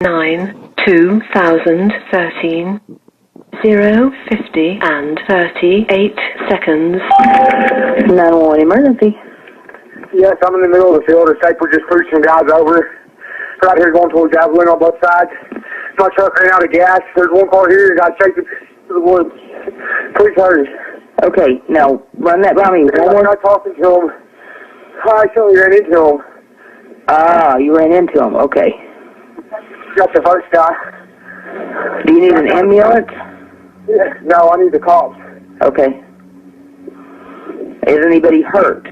9, 2013, 0:50 and 38 seconds. 911 emergency. Yes, I'm in the middle of the field. The Staple just pushed some guys over. Right here going towards Javelin on both sides. My truck ran out of gas. There's one car here that got chasing to the woods. Please hurry. Okay, now run that by me. One more. I'm not talking to him. I actually ran into him. Ah, you ran into him. Okay. Got the first guy. Do you need an ambulance? Yeah, no, I need the cops. Okay. Is anybody hurt?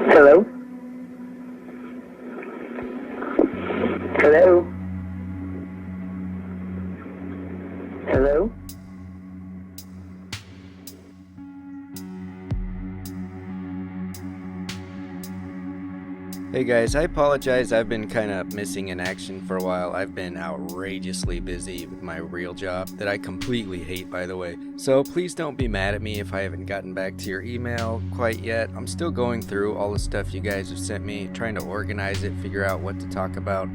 Hello? Hello? Hello? Hey guys, I apologize. I've been kind of missing in action for a while. I've been outrageously busy with my real job that I completely hate, by the way. So please don't be mad at me if I haven't gotten back to your email quite yet. I'm still going through all the stuff you guys have sent me, trying to organize it, figure out what to talk about.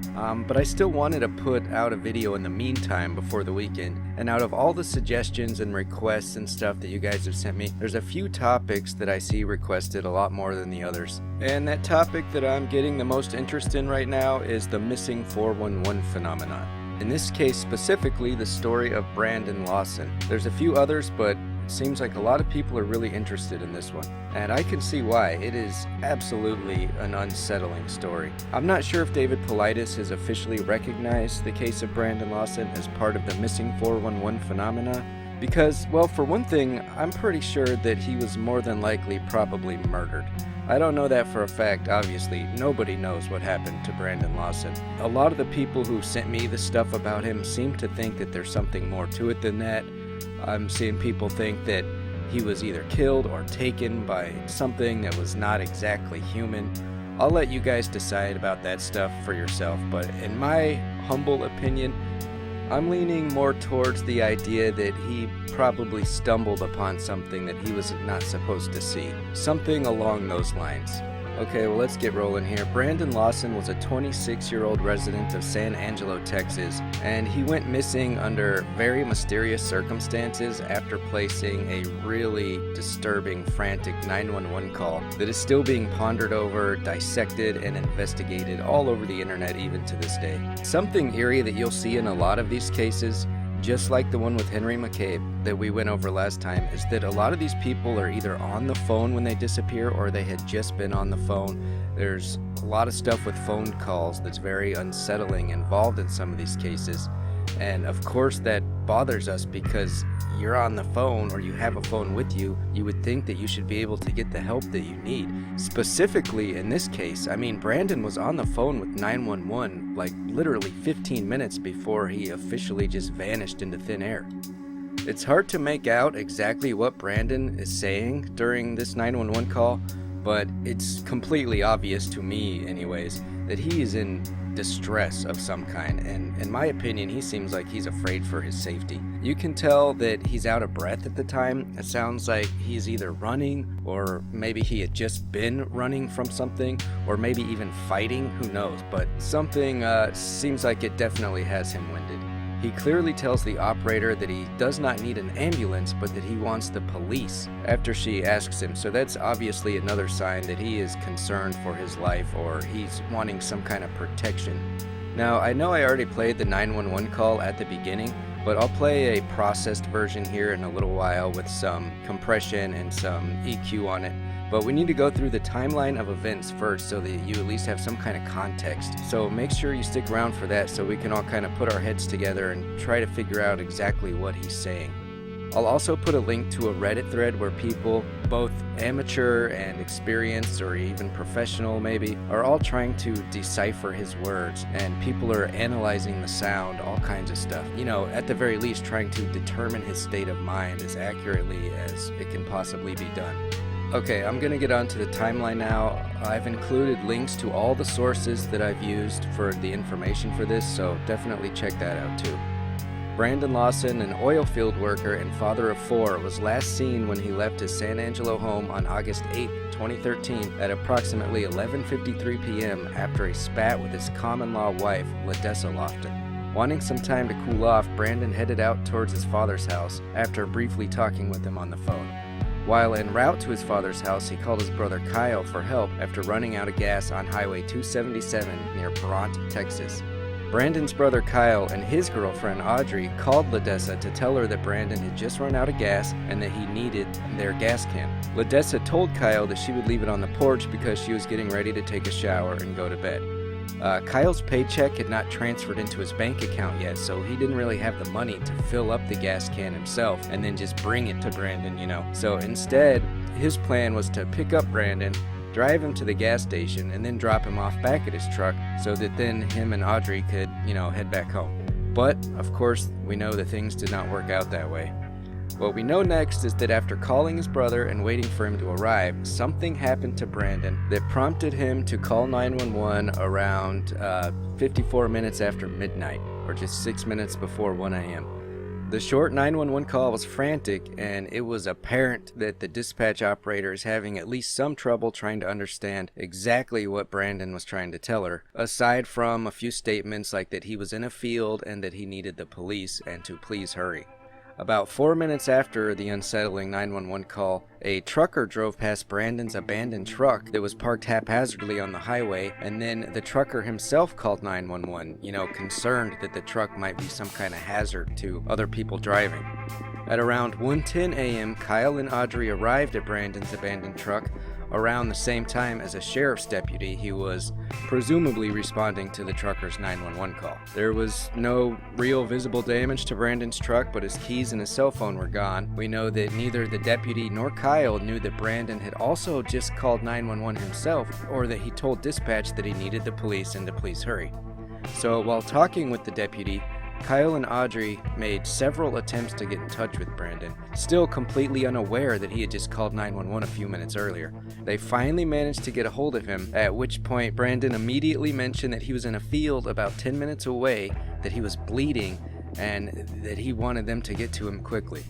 But I still wanted to put out a video in the meantime before the weekend. And out of all the suggestions and requests and stuff that you guys have sent me, there's a few topics that I see requested a lot more than the others. And that topic that I'm getting the most interest in right now is the missing 411 phenomenon. In this case specifically, the story of Brandon Lawson. There's a few others, but it seems like a lot of people are really interested in this one. And I can see why. It is absolutely an unsettling story. I'm not sure if David Paulides has officially recognized the case of Brandon Lawson as part of the missing 411 phenomena. Because, well, for one thing, I'm pretty sure that he was more than likely probably murdered. I don't know that for a fact, obviously. Nobody knows what happened to Brandon Lawson. A lot of the people who sent me the stuff about him seem to think that there's something more to it than that. I'm seeing people think that he was either killed or taken by something that was not exactly human. I'll let you guys decide about that stuff for yourself, but in my humble opinion, I'm leaning more towards the idea that he probably stumbled upon something that he was not supposed to see. Something along those lines. Okay, well, let's get rolling here. Brandon Lawson was a 26-year-old resident of San Angelo, Texas, and he went missing under very mysterious circumstances after placing a really disturbing, frantic 911 call that is still being pondered over, dissected, and investigated all over the internet even to this day. Something eerie that you'll see in a lot of these cases, just like the one with Henry McCabe that we went over last time, is that a lot of these people are either on the phone when they disappear or they had just been on the phone. There's a lot of stuff with phone calls that's very unsettling involved in some of these cases. And of course that bothers us because you're on the phone or you have a phone with you, you would think that you should be able to get the help that you need. Specifically in this case, I mean, Brandon was on the phone with 911 like literally 15 minutes before he officially just vanished into thin air. It's hard to make out exactly what Brandon is saying during this 911 call, but it's completely obvious to me anyways that he is in distress of some kind, and in my opinion he seems like he's afraid for his safety. You can tell that he's out of breath at the time. It sounds like he's either running or maybe he had just been running from something or maybe even fighting, who knows, but something seems like it definitely has him winded. He clearly tells the operator that he does not need an ambulance, but that he wants the police after she asks him. So that's obviously another sign that he is concerned for his life or he's wanting some kind of protection. Now, I know I already played the 911 call at the beginning, but I'll play a processed version here in a little while with some compression and some EQ on it. But we need to go through the timeline of events first so that you at least have some kind of context. So make sure you stick around for that so we can all kind of put our heads together and try to figure out exactly what he's saying. I'll also put a link to a Reddit thread where people, both amateur and experienced or even professional maybe, are all trying to decipher his words, and people are analyzing the sound, all kinds of stuff. You know, at the very least trying to determine his state of mind as accurately as it can possibly be done. Okay, I'm going to get on to the timeline now. I've included links to all the sources that I've used for the information for this, so definitely check that out too. Brandon Lawson, an oil field worker and father of 4, was last seen when he left his San Angelo home on August 8, 2013 at approximately 11:53 p.m. after a spat with his common-law wife, Ledessa Lofton. Wanting some time to cool off, Brandon headed out towards his father's house after briefly talking with him on the phone. While en route to his father's house, he called his brother Kyle for help after running out of gas on Highway 277 near Brant, Texas. Brandon's brother Kyle and his girlfriend Audrey called Ledessa to tell her that Brandon had just run out of gas and that he needed their gas can. Ledessa told Kyle that she would leave it on the porch because she was getting ready to take a shower and go to bed. Kyle's paycheck had not transferred into his bank account yet, so he didn't really have the money to fill up the gas can himself and then just bring it to Brandon, So instead, his plan was to pick up Brandon, drive him to the gas station, and then drop him off back at his truck so that then him and Audrey could, head back home. But, of course, we know that things did not work out that way. What we know next is that after calling his brother and waiting for him to arrive, something happened to Brandon that prompted him to call 911 around 54 minutes after midnight, or just 6 minutes before 1 a.m. The short 911 call was frantic, and it was apparent that the dispatch operator is having at least some trouble trying to understand exactly what Brandon was trying to tell her, aside from a few statements like that he was in a field and that he needed the police and to please hurry. About 4 minutes after the unsettling 911 call, a trucker drove past Brandon's abandoned truck that was parked haphazardly on the highway, and then the trucker himself called 911, concerned that the truck might be some kind of hazard to other people driving. At around 1:10 a.m., Kyle and Audrey arrived at Brandon's abandoned truck around the same time as a sheriff's deputy who was presumably responding to the trucker's 911 call. There was no real visible damage to Brandon's truck, but his keys and his cell phone were gone. We know that neither the deputy nor Kyle knew that Brandon had also just called 911 himself, or that he told dispatch that he needed the police and to please hurry. So while talking with the deputy, Kyle and Audrey made several attempts to get in touch with Brandon, still completely unaware that he had just called 911 a few minutes earlier. They finally managed to get a hold of him, at which point Brandon immediately mentioned that he was in a field about 10 minutes away, that he was bleeding, and that he wanted them to get to him quickly.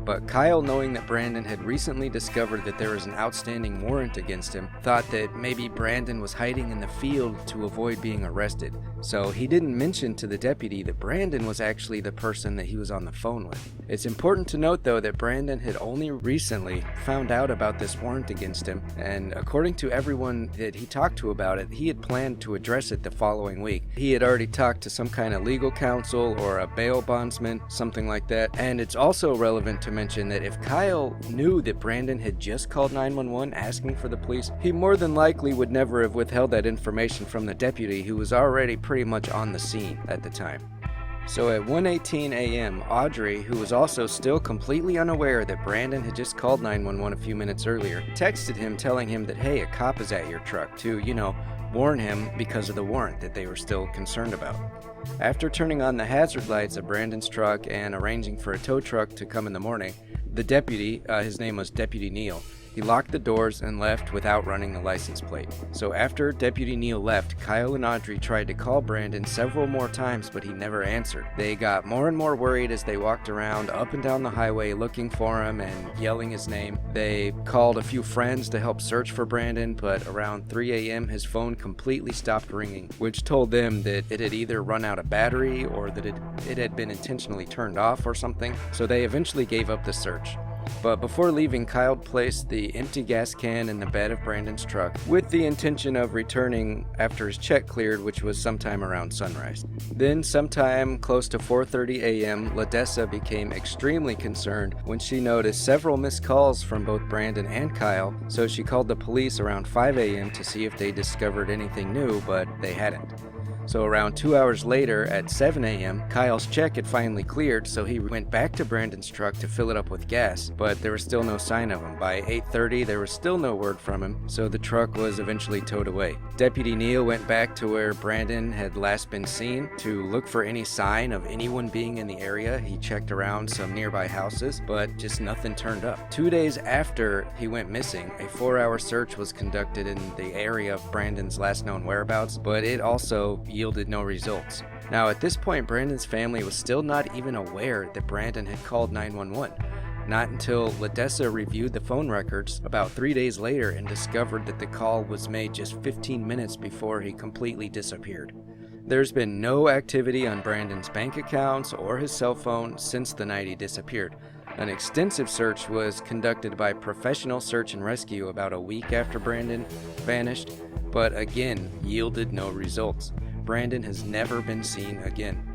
But Kyle, knowing that Brandon had recently discovered that there was an outstanding warrant against him, thought that maybe Brandon was hiding in the field to avoid being arrested. So he didn't mention to the deputy that Brandon was actually the person that he was on the phone with. It's important to note, though, that Brandon had only recently found out about this warrant against him, and according to everyone that he talked to about it, he had planned to address it the following week. He had already talked to some kind of legal counsel or a bail bondsman, something like that, and it's also relevant to mention that if Kyle knew that Brandon had just called 911 asking for the police, he more than likely would never have withheld that information from the deputy, who was already pretty much on the scene at the time. So at 1:18 a.m., Audrey, who was also still completely unaware that Brandon had just called 911 a few minutes earlier, texted him telling him that, hey, a cop is at your truck, to, warn him because of the warrant that they were still concerned about. After turning on the hazard lights of Brandon's truck and arranging for a tow truck to come in the morning, the deputy, his name was Deputy Neal, he locked the doors and left without running the license plate. So after Deputy Neal left, Kyle and Audrey tried to call Brandon several more times, but he never answered. They got more and more worried as they walked around up and down the highway looking for him and yelling his name. They called a few friends to help search for Brandon, but around 3 a.m. his phone completely stopped ringing, which told them that it had either run out of battery or that it had been intentionally turned off or something. So they eventually gave up the search. But before leaving, Kyle placed the empty gas can in the bed of Brandon's truck with the intention of returning after his check cleared, which was sometime around sunrise. Then, sometime close to 4:30 a.m., Ledessa became extremely concerned when she noticed several missed calls from both Brandon and Kyle, so she called the police around 5 a.m. to see if they discovered anything new, but they hadn't. So around 2 hours later, at 7 a.m., Kyle's check had finally cleared, so he went back to Brandon's truck to fill it up with gas, but there was still no sign of him. By 8:30, there was still no word from him, so the truck was eventually towed away. Deputy Neal went back to where Brandon had last been seen to look for any sign of anyone being in the area. He checked around some nearby houses, but just nothing turned up. 2 days after he went missing, a 4-hour search was conducted in the area of Brandon's last known whereabouts, but it also yielded no results. Now at this point, Brandon's family was still not even aware that Brandon had called 911. Not until LaDessa reviewed the phone records about 3 days later and discovered that the call was made just 15 minutes before he completely disappeared. There's been no activity on Brandon's bank accounts or his cell phone since the night he disappeared. An extensive search was conducted by Professional Search and Rescue about a week after Brandon vanished, but again yielded no results. Brandon has never been seen again.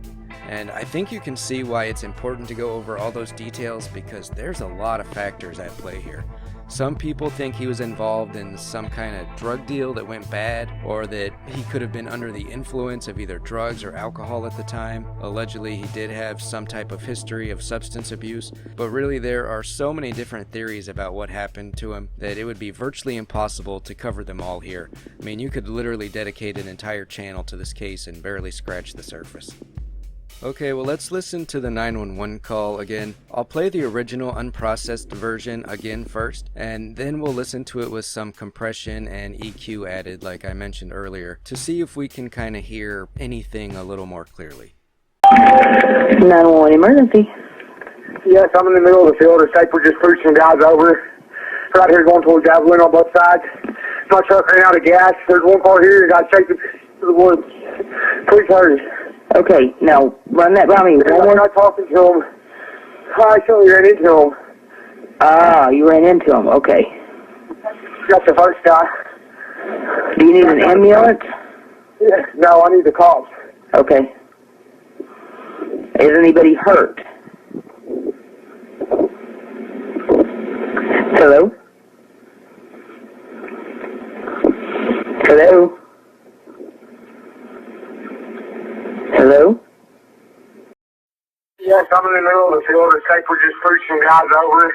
And I think you can see why it's important to go over all those details, because there's a lot of factors at play here. Some people think he was involved in some kind of drug deal that went bad, or that he could have been under the influence of either drugs or alcohol at the time. Allegedly, he did have some type of history of substance abuse, but really there are so many different theories about what happened to him that it would be virtually impossible to cover them all here. I mean, you could literally dedicate an entire channel to this case and barely scratch the surface. Okay, well let's listen to the 911 call again. I'll play the original unprocessed version again first, and then we'll listen to it with some compression and EQ added like I mentioned earlier, to see if we can kind of hear anything a little more clearly. 911 emergency. Yes, I'm in the middle of the field. It's like we're just pushing some guys over. Right here going towards Javelin on both sides. My truck ran out of gas. There's one car here. Got shaken to the woods. Please hurry. Okay, now run that by me. I'm not talking to him. I actually ran into him. Ah, you ran into him. Okay. Got the first guy. Do you need an ambulance? Yeah, no, I need the cops. Okay. Is anybody hurt? Hello? Hello? Hello? Yes, I'm in the middle of the field. It's like we're just pushing some guys over.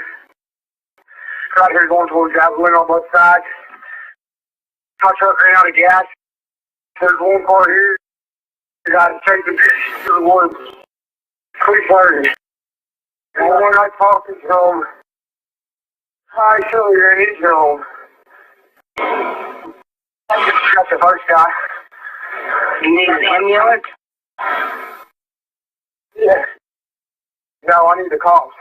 Right here going towards Javelin on both sides. My truck ran out of gas. There's one car here. Got shaken to the woods. Please hurry. I'm not talking to him. I actually ran into him. Got the first guy. Do you need an ambulance? Yeah. No, I need the cops.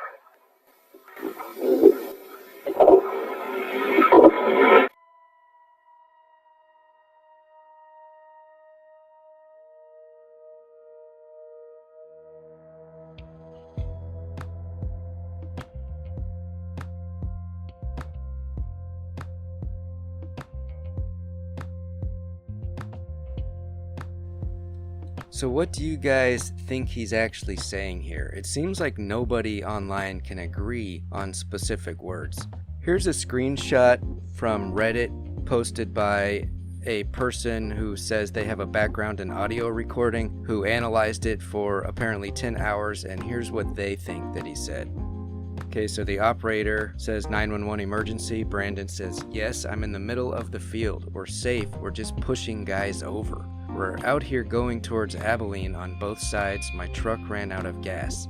So what do you guys think he's actually saying here? It seems like nobody online can agree on specific words. Here's a screenshot from Reddit posted by a person who says they have a background in audio recording, who analyzed it for apparently 10 hours, and here's what they think that he said. Okay, so the operator says 911 emergency. Brandon says, yes, I'm in the middle of the field. We're safe. We're just pushing guys over. We're out here going towards Abilene on both sides. My truck ran out of gas.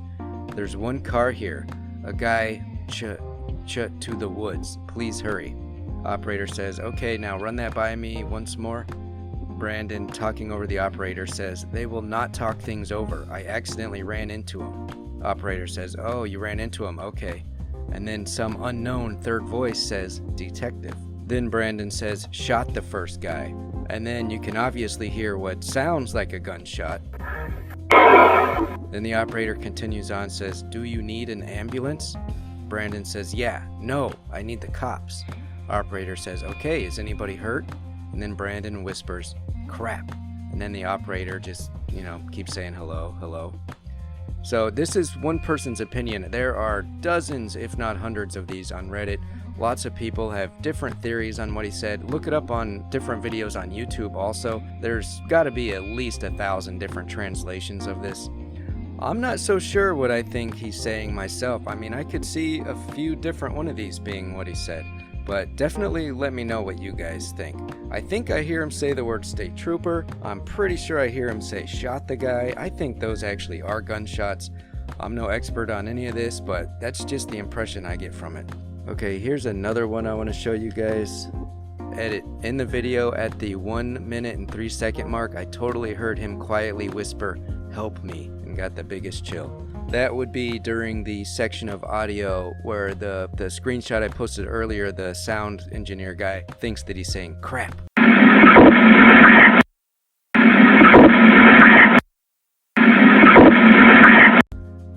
There's one car here. A guy to the woods. Please hurry. Operator says, okay, now run that by me once more. Brandon, talking over the operator, says, they will not talk things over. I accidentally ran into him. Operator says, oh, you ran into him, okay. And then some unknown third voice says, detective. Then Brandon says, shot the first guy. And then you can obviously hear what sounds like a gunshot. Then the operator continues on, says, do you need an ambulance? Brandon says, yeah, no, I need the cops. Operator says, okay, is anybody hurt? And then Brandon whispers, crap. And then the operator just, keeps saying hello, hello. So this is one person's opinion. There are dozens, if not hundreds of these on Reddit. Lots of people have different theories on what he said. Look it up on different videos on YouTube also. There's got to be at least 1,000 different translations of this. I'm not so sure what I think he's saying myself. I mean, I could see a few different one of these being what he said. But definitely let me know what you guys think. I think I hear him say the word state trooper. I'm pretty sure I hear him say shot the guy. I think those actually are gunshots. I'm no expert on any of this, but that's just the impression I get from it. Okay, here's another one I want to show you guys. edit. In the video at the 1 minute and 3 second mark, I totally heard him quietly whisper, "Help me," and got the biggest chill. That would be during the section of audio where the screenshot I posted earlier, the sound engineer guy thinks that he's saying crap.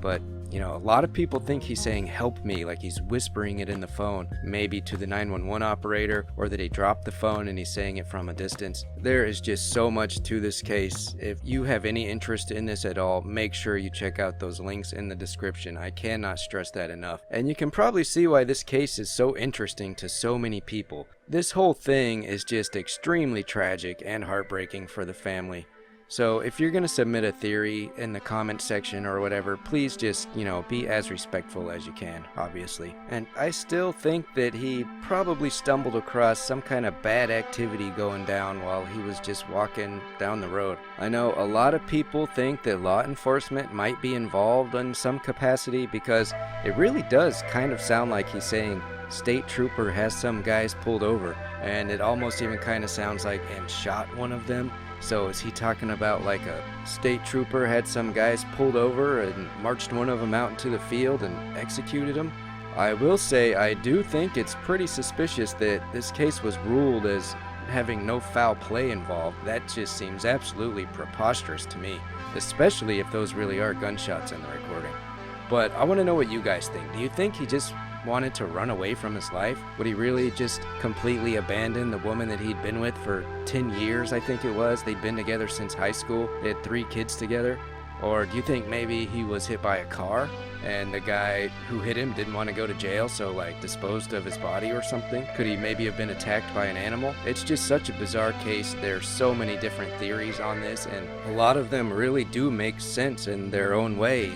But, you know, a lot of people think he's saying help me, like he's whispering it in the phone, maybe to the 911 operator, or that he dropped the phone and he's saying it from a distance. There is just so much to this case. If you have any interest in this at all, make sure you check out those links in the description. I cannot stress that enough. And you can probably see why this case is so interesting to so many people. This whole thing is just extremely tragic and heartbreaking for the family. So if you're going to submit a theory in the comment section or whatever, please just, you know, be as respectful as you can, obviously. And I still think that he probably stumbled across some kind of bad activity going down while he was just walking down the road. I know a lot of people think that law enforcement might be involved in some capacity because it really does kind of sound like he's saying state trooper has some guys pulled over, and it almost even kind of sounds like and shot one of them. So is he talking about like a state trooper had some guys pulled over and marched one of them out into the field and executed him? I will say I do think it's pretty suspicious that this case was ruled as having no foul play involved. That just seems absolutely preposterous to me, especially if those really are gunshots in the recording. But I want to know what you guys think. Do you think he just wanted to run away from his life? Would he really just completely abandon the woman that he'd been with for 10 years, I think it was? They'd been together since high school. They had 3 kids together. Or do you think maybe he was hit by a car and the guy who hit him didn't want to go to jail, so like disposed of his body or something? Could he maybe have been attacked by an animal? It's just such a bizarre case. There's so many different theories on this, and a lot of them really do make sense in their own way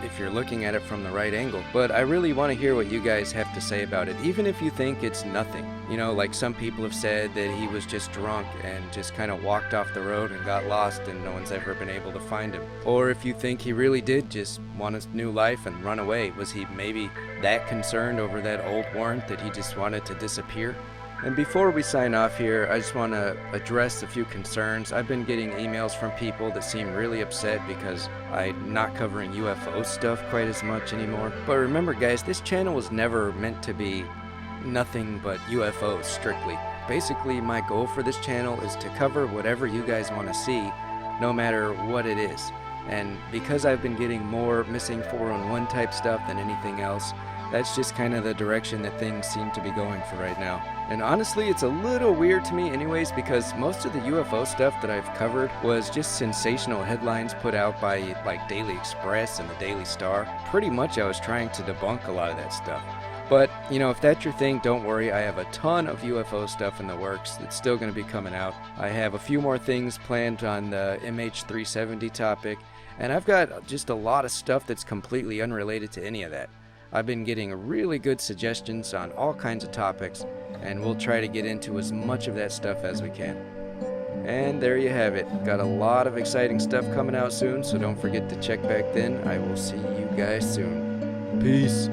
if you're looking at it from the right angle. But I really want to hear what you guys have to say about it, even if you think it's nothing. You know, like some people have said that he was just drunk and just kind of walked off the road and got lost and no one's ever been able to find him. Or if you think he really did just want a new life and run away, was he maybe that concerned over that old warrant that he just wanted to disappear? And before we sign off here, I just want to address a few concerns. I've been getting emails from people that seem really upset because I'm not covering UFO stuff quite as much anymore. But remember guys, this channel was never meant to be nothing but UFOs strictly. Basically, my goal for this channel is to cover whatever you guys want to see, no matter what it is. And because I've been getting more missing 411 type stuff than anything else, that's just kind of the direction that things seem to be going for right now. And honestly, it's a little weird to me anyways, because most of the UFO stuff that I've covered was just sensational headlines put out by like Daily Express and the Daily Star. Pretty much I was trying to debunk a lot of that stuff. But, you know, if that's your thing, don't worry. I have a ton of UFO stuff in the works that's still going to be coming out. I have a few more things planned on the MH370 topic, and I've got just a lot of stuff that's completely unrelated to any of that. I've been getting really good suggestions on all kinds of topics, and we'll try to get into as much of that stuff as we can. And there you have it. Got a lot of exciting stuff coming out soon, so don't forget to check back then. I will see you guys soon. Peace.